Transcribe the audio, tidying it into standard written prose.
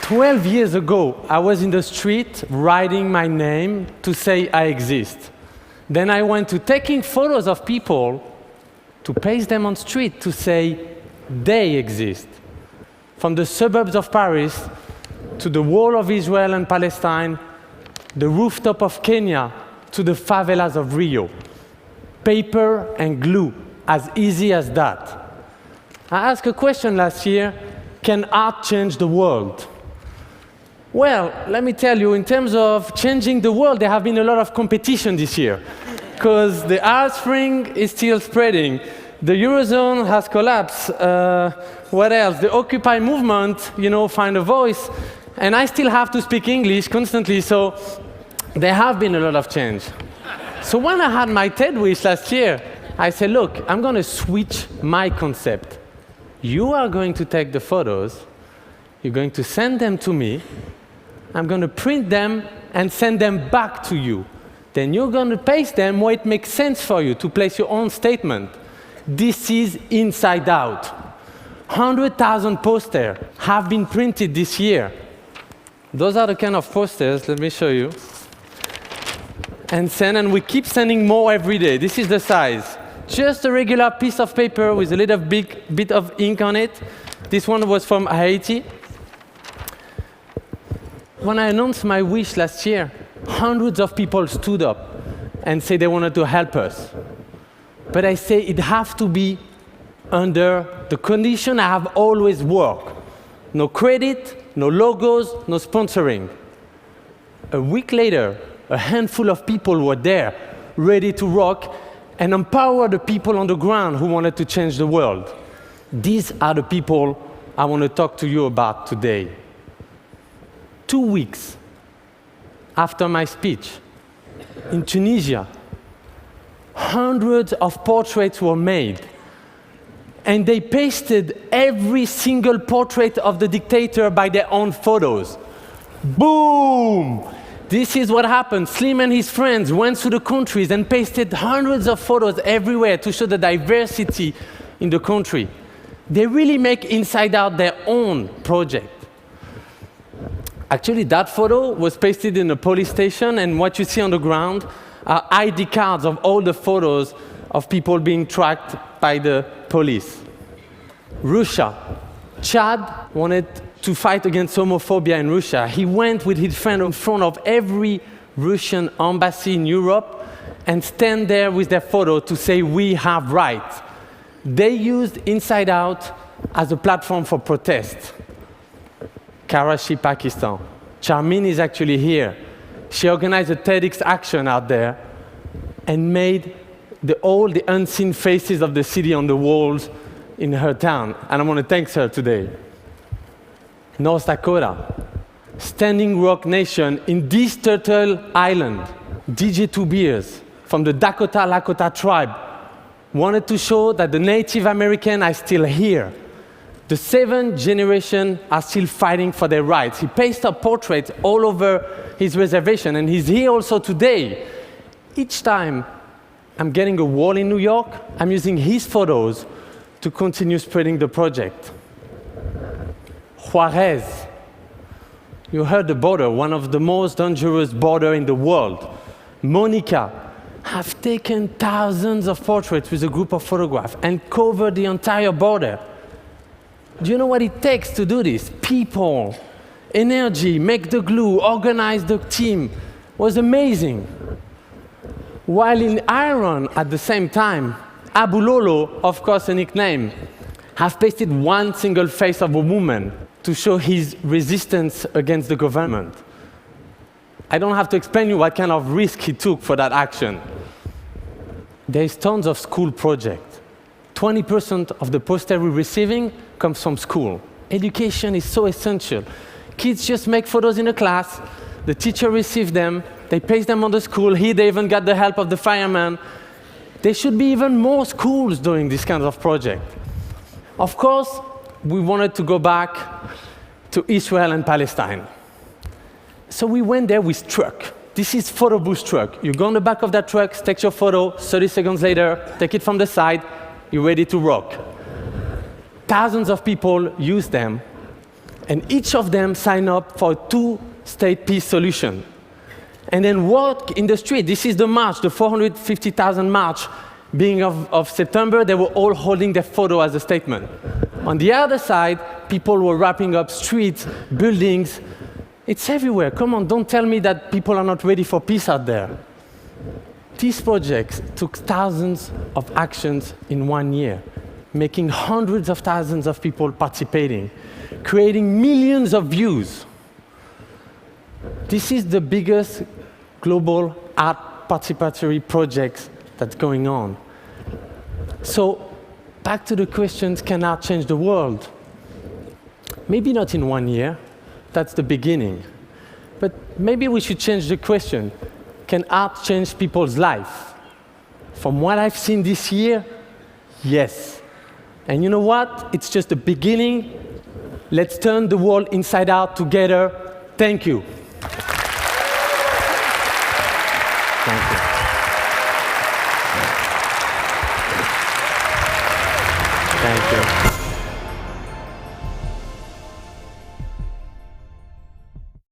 12 years ago, I was in the street writing my name to say I exist. Then I went to taking photos of people to paste them on street to say they exist. From the suburbs of Paris to the wall of Israel and Palestine, the rooftop of Kenya to the favelas of Rio. Paper and glue, as easy as that. I asked a question last year, can art change the world? Well, let me tell you, in terms of changing the world, there have been a lot of competition this year, because the Arab Spring is still spreading. The Eurozone has collapsed. What else? The Occupy movement, find a voice. And I still have to speak English constantly, so there have been a lot of change. So when I had my TED Wish last year, I said, look, I'm going to switch my concept. You are going to take the photos, you're going to send them to me, I'm going to print them and send them back to you. Then you're going to paste them where it makes sense for you to place your own statement. This is inside out. 100,000 posters have been printed this year. Those are the kind of posters, let me show you. And we keep sending more every day. This is the size. Just a regular piece of paper with a little bit of ink on it. This one was from Haiti. When I announced my wish last year, hundreds of people stood up and said they wanted to help us. But I say it has to be under the condition I have always worked. No credit, no logos, no sponsoring. A week later, a handful of people were there, ready to rock and empower the people on the ground who wanted to change the world. These are the people I want to talk to you about today. 2 weeks after my speech, in Tunisia, hundreds of portraits were made. And they pasted every single portrait of the dictator by their own photos. Boom! This is what happened. Slim and his friends went to the countries and pasted hundreds of photos everywhere to show the diversity in the country. They really make Inside Out their own project. Actually, that photo was pasted in a police station, and what you see on the ground are ID cards of all the photos of people being tracked by the police. Russia. Chad wanted to fight against homophobia in Russia. He went with his friend in front of every Russian embassy in Europe and stand there with their photo to say, we have rights. They used Inside Out as a platform for protest. Karachi, Pakistan. Charmin is actually here. She organized a TEDx action out there and made all the unseen faces of the city on the walls in her town. And I want to thank her today. North Dakota. Standing Rock Nation in this Turtle Island. DJ Two Beers from the Dakota Lakota tribe wanted to show that the Native Americans are still here. The 7th generation are still fighting for their rights. He pasted up portraits all over his reservation, and he's here also today. Each time I'm getting a wall in New York, I'm using his photos to continue spreading the project. Juarez. You heard the border, one of the most dangerous borders in the world. Monica have taken thousands of portraits with a group of photographers and covered the entire border. Do you know what it takes to do this? People, energy, make the glue, organize the team. It was amazing. While in Iran, at the same time, Abu Lolo, of course a nickname, has pasted one single face of a woman to show his resistance against the government. I don't have to explain you what kind of risk he took for that action. There's tons of school projects. 20% of the poster we're receiving comes from school. Education is so essential. Kids just make photos in a class, the teacher receives them, they paste them on the school, here they even got the help of the fireman. There should be even more schools doing this kind of project. Of course, we wanted to go back to Israel and Palestine. So we went there with truck. This is photo booth truck. You go on the back of that truck, take your photo, 30 seconds later, take it from the side, you're ready to rock. Thousands of people use them, and each of them sign up for a two-state peace solution. And then walk in the street. This is the march, the 450,000 march. Beginning of September, they were all holding their photo as a statement. On the other side, people were wrapping up streets, buildings. It's everywhere. Come on, don't tell me that people are not ready for peace out there. These projects took thousands of actions in 1 year, making hundreds of thousands of people participating, creating millions of views. This is the biggest global art participatory project that's going on. So, back to the questions, can art change the world? Maybe not in 1 year, that's the beginning. But maybe we should change the question, can art change people's life? From what I've seen this year, yes. And you know what? It's just the beginning. Let's turn the world inside out together. Thank you. Thank you. Thank you.